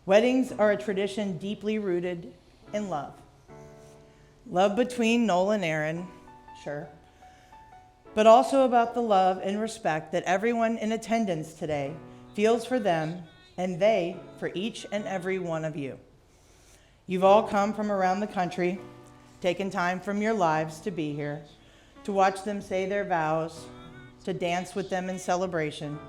Weddings are a tradition deeply rooted in love. Love between Noel and Erin, sure, but also about the love and respect that everyone in attendance today feels for them and they for each and every one of you. You've all come from around the country, taken time from your lives to be here, to watch them say their vows, to dance with them in celebration,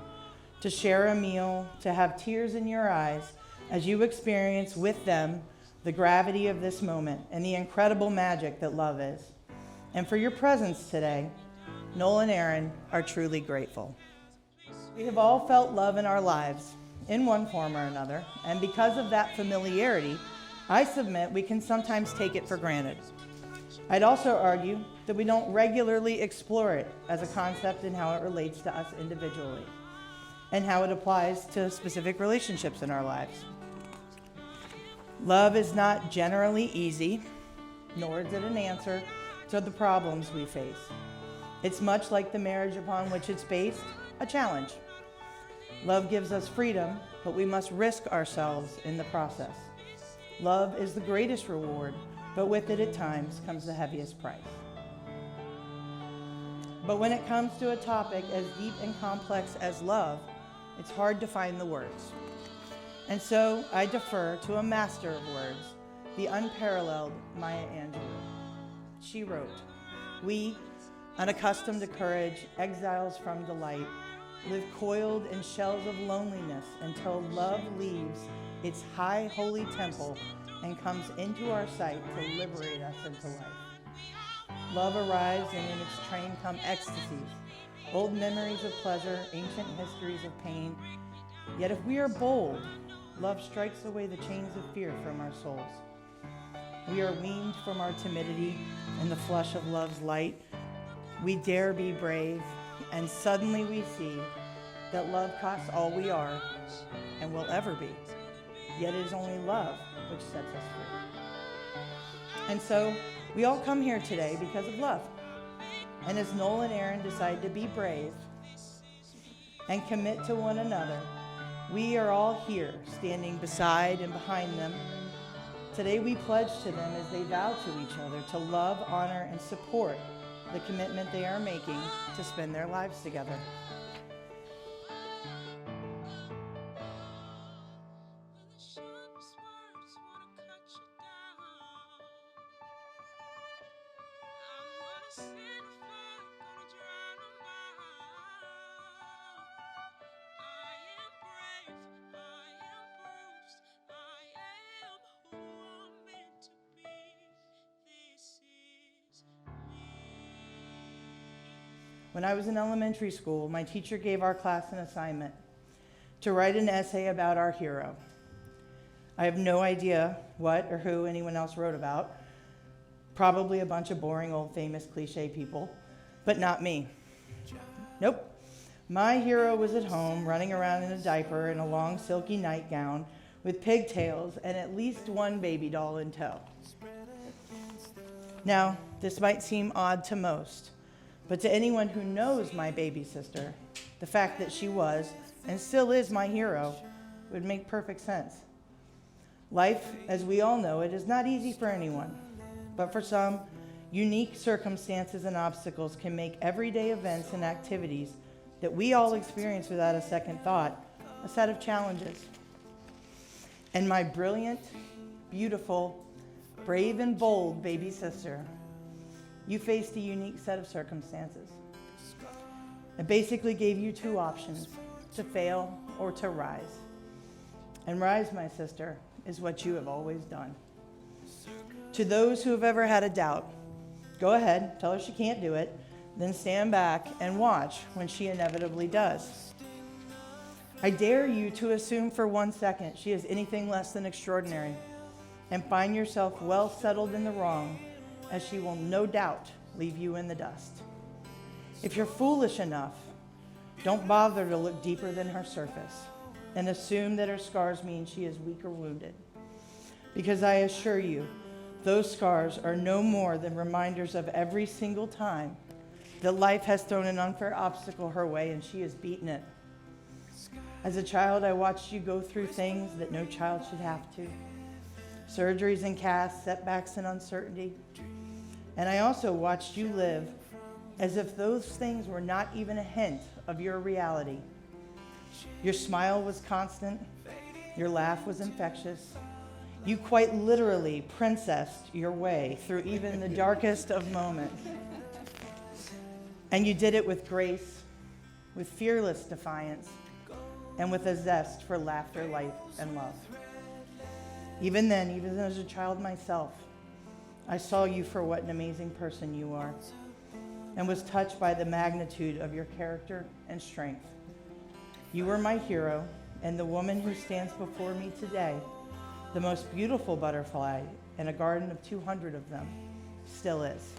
to share a meal, to have tears in your eyes as you experience with them the gravity of this moment and the incredible magic that love is. And for your presence today, Noel and Erin are truly grateful. We have all felt love in our lives, in one form or another, and because of that familiarity, I submit we can sometimes take it for granted. I'd also argue that we don't regularly explore it as a concept and how it relates to us individually, and how it applies to specific relationships in our lives. Love is not generally easy, nor is it an answer to the problems we face. It's much like the marriage upon which it's based, a challenge. Love gives us freedom, but we must risk ourselves in the process. Love is the greatest reward, but with it at times comes the heaviest price. But when it comes to a topic as deep and complex as love, it's hard to find the words. And so I defer to a master of words, the unparalleled Maya Angelou. She wrote, "We, unaccustomed to courage, exiles from delight, live coiled in shells of loneliness until love leaves its high holy temple and comes into our sight to liberate us into life. Love arrives and in its train come ecstasies, old memories of pleasure, ancient histories of pain. Yet if we are bold, love strikes away the chains of fear from our souls. We are weaned from our timidity in the flush of love's light. We dare be brave, and suddenly we see that love costs all we are and will ever be. Yet it is only love which sets us free." And so we all come here today because of love. And as Noel and Erin decide to be brave and commit to one another, we are all here standing beside and behind them. Today we pledge to them as they vow to each other to love, honor, and support the commitment they are making to spend their lives together. When I was in elementary school, my teacher gave our class an assignment to write an essay about our hero. I have no idea what or who anyone else wrote about. Probably a bunch of boring, old, famous, cliche people, but not me. Nope. My hero was at home, running around in a diaper in a long, silky nightgown with pigtails and at least one baby doll in tow. Now, this might seem odd to most, but to anyone who knows my baby sister, the fact that she was and still is my hero would make perfect sense. Life, as we all know it, is not easy for anyone, but for some, unique circumstances and obstacles can make everyday events and activities that we all experience without a second thought a set of challenges. And my brilliant, beautiful, brave and bold baby sister, you faced a unique set of circumstances. It basically gave you two options, to fail or to rise. And rise, my sister, is what you have always done. To those who have ever had a doubt, go ahead, tell her she can't do it, then stand back and watch when she inevitably does. I dare you to assume for 1 second she is anything less than extraordinary and find yourself well settled in the wrong, as she will no doubt leave you in the dust. If you're foolish enough, don't bother to look deeper than her surface and assume that her scars mean she is weak or wounded. Because I assure you, those scars are no more than reminders of every single time that life has thrown an unfair obstacle her way and she has beaten it. As a child, I watched you go through things that no child should have to. Surgeries and casts, setbacks and uncertainty. And I also watched you live as if those things were not even a hint of your reality. Your smile was constant. Your laugh was infectious. You quite literally princessed your way through even the darkest of moments. And you did it with grace, with fearless defiance, and with a zest for laughter, life, and love. Even then, even as a child myself, I saw you for what an amazing person you are, and was touched by the magnitude of your character and strength. You were my hero, and the woman who stands before me today, the most beautiful butterfly in a garden of 200 of them, still is.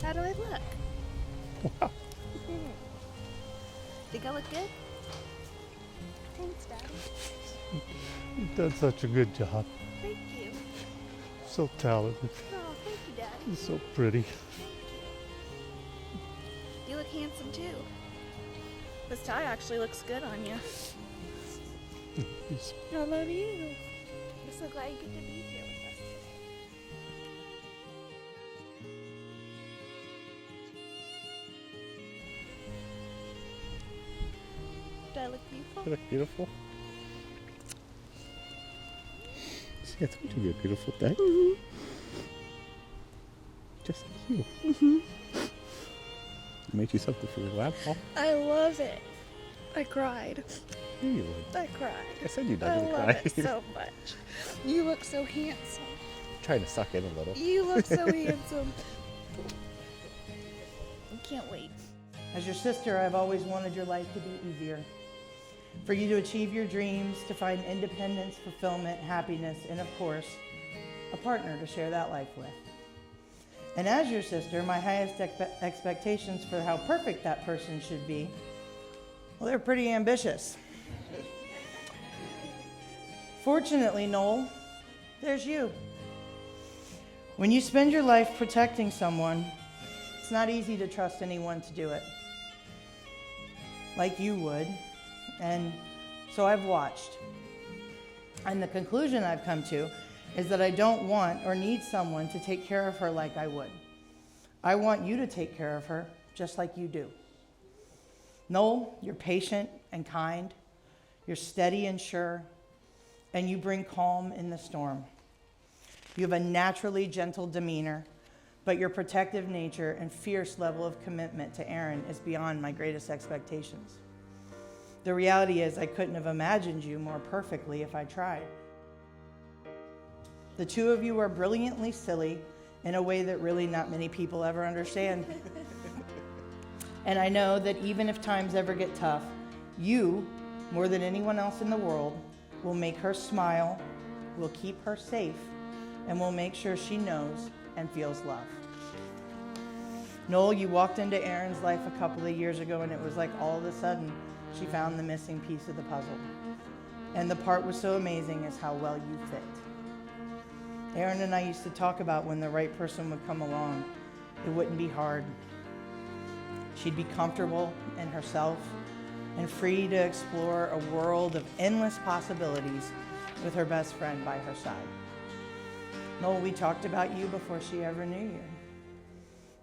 How do I look? Wow. Think I look good? Thanks, Daddy. You've done such a good job. Thank you. So talented. Oh, thank you, Daddy. You're so pretty. You look handsome, too. This tie actually looks good on you. I love you. I'm so glad you get to be here with us today. Do I look beautiful? You look beautiful. See, I told you you're a beautiful thing. Mm-hmm. Just like you. Mm-hmm. I made you something for your lab, Paul. I love it. I cried. Yeah, you would. I cried. I said you'd I not love cry. it so much. You look so handsome. Trying to suck in a little. You look so handsome. I can't wait. As your sister, I've always wanted your life to be easier. For you to achieve your dreams, to find independence, fulfillment, happiness, and of course, a partner to share that life with. And as your sister, my highest expectations for how perfect that person should be, well, they're pretty ambitious. Fortunately, Noel, there's you. When you spend your life protecting someone, it's not easy to trust anyone to do it like you would. And so I've watched. And the conclusion I've come to is that I don't want or need someone to take care of her like I would. I want you to take care of her just like you do. Noel, you're patient and kind. You're steady and sure. And you bring calm in the storm. You have a naturally gentle demeanor, but your protective nature and fierce level of commitment to Erin is beyond my greatest expectations. The reality is I couldn't have imagined you more perfectly if I tried. The two of you are brilliantly silly in a way that really not many people ever understand. And I know that even if times ever get tough, you, more than anyone else in the world, will make her smile, will keep her safe, and will make sure she knows and feels love. Noel, you walked into Erin's life a couple of years ago, and it was like all of a sudden she found the missing piece of the puzzle. And the part was so amazing is how well you fit. Erin and I used to talk about when the right person would come along, it wouldn't be hard. She'd be comfortable in herself and free to explore a world of endless possibilities with her best friend by her side. Noel, we talked about you before she ever knew you.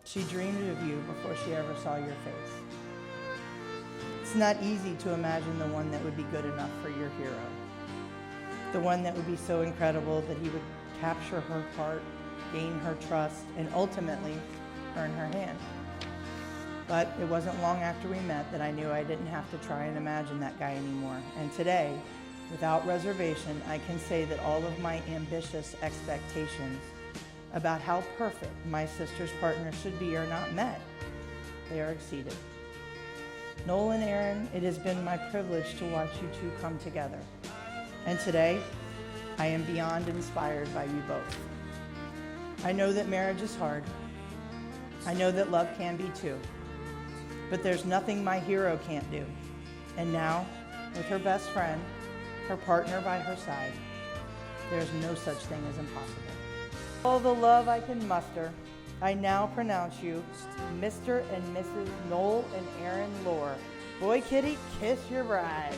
She dreamed of you before she ever saw your face. It's not easy to imagine the one that would be good enough for your hero. The one that would be so incredible that he would capture her heart, gain her trust, and ultimately earn her hand. But it wasn't long after we met that I knew I didn't have to try and imagine that guy anymore. And today, without reservation, I can say that all of my ambitious expectations about how perfect my sister's partner should be are not met. They are exceeded. Noel and Erin, it has been my privilege to watch you two come together. And today, I am beyond inspired by you both. I know that marriage is hard. I know that love can be too. But there's nothing my hero can't do. And now, with her best friend, her partner by her side, there's no such thing as impossible. All the love I can muster, I now pronounce you Mr. and Mrs. Noel and Erin Lohr. Boy, kitty, kiss your bride.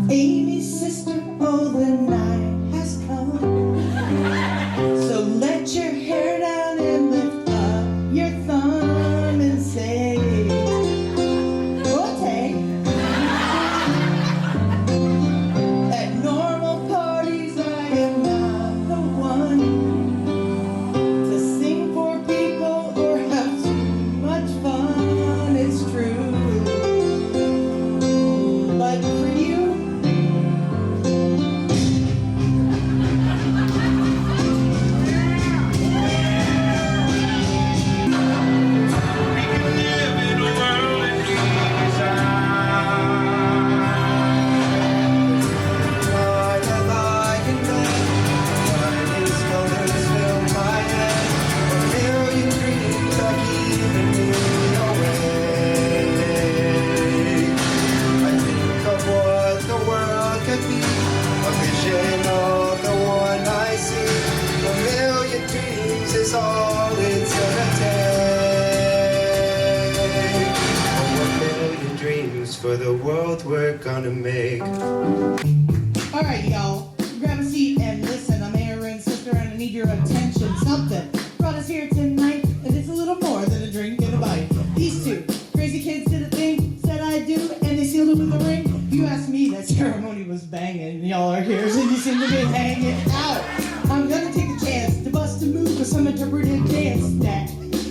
Amy's sister, oh, the night has come. So let your hair down and lift up your thumb and say, "Rotate." At normal parties, I am not the one to sing for people or have too much fun. It's true. But for you, all it's gonna take. Oh, a million dreams for the world we're gonna make. All right, y'all, grab a seat and listen. I'm Erin's sister and I need your attention. Something brought us here tonight, and it's a little more than a drink and a bite. These two crazy kids did a thing, said I do, and they sealed it with a ring. You asked me, that ceremony was banging, and y'all are here, so you seem to be hanging out. I'm gonna take a chance to bust a move with some interpretive dance.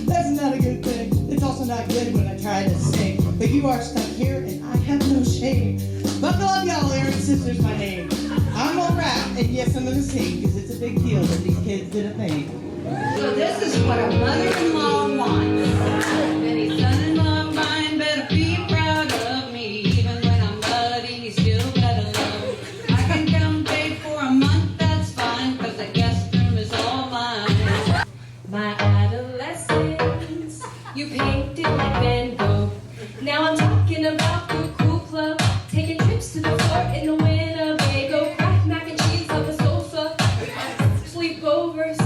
That's not a good thing. It's also not good when I try to sing. But you are stuck here, and I have no shame. Buckle up, y'all. Erin's sister's my name. I'm gonna rap, and yes, I'm gonna sing, because it's a big deal that these kids did a thing. So this is what a mother-in-law wants. Any son-in-law of mine better be proud of me. Even when I'm bloody, he still better love me. I can come pay for a month, that's fine, cause the guest room is all mine. My adolescence, you painted like Van Gogh. Now I'm talking about the cool club, taking trips to the fort in the Winnebago, crack mac and cheese on the sofa, sleepovers.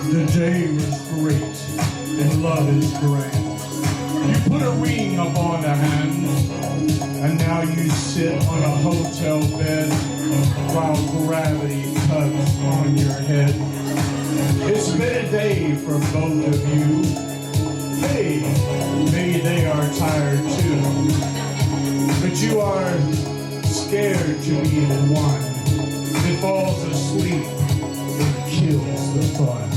The day was great, and love is grand. You put a ring upon the hand, and now you sit on a hotel bed while gravity tugs on your head. It's been a day day for both of you. Hey, maybe they are tired too. But you are scared to be the one that falls asleep and kills the fun.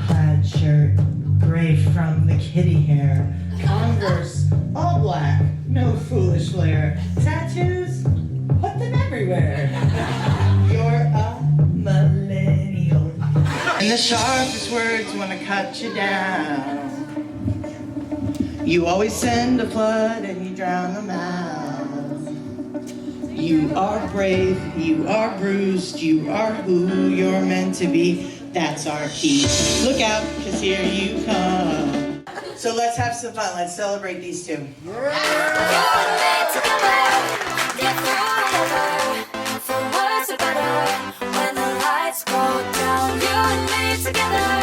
Plaid shirt, gray from the kitty hair. Converse, all black, no foolish flair. Tattoos, put them everywhere. You're a millennial. And the sharpest words wanna cut you down. You always send a flood and you drown them out. You are brave, you are bruised, you are who you're meant to be. That's our key. Look out, 'cause here you come. So let's have some fun. Let's celebrate these two. Together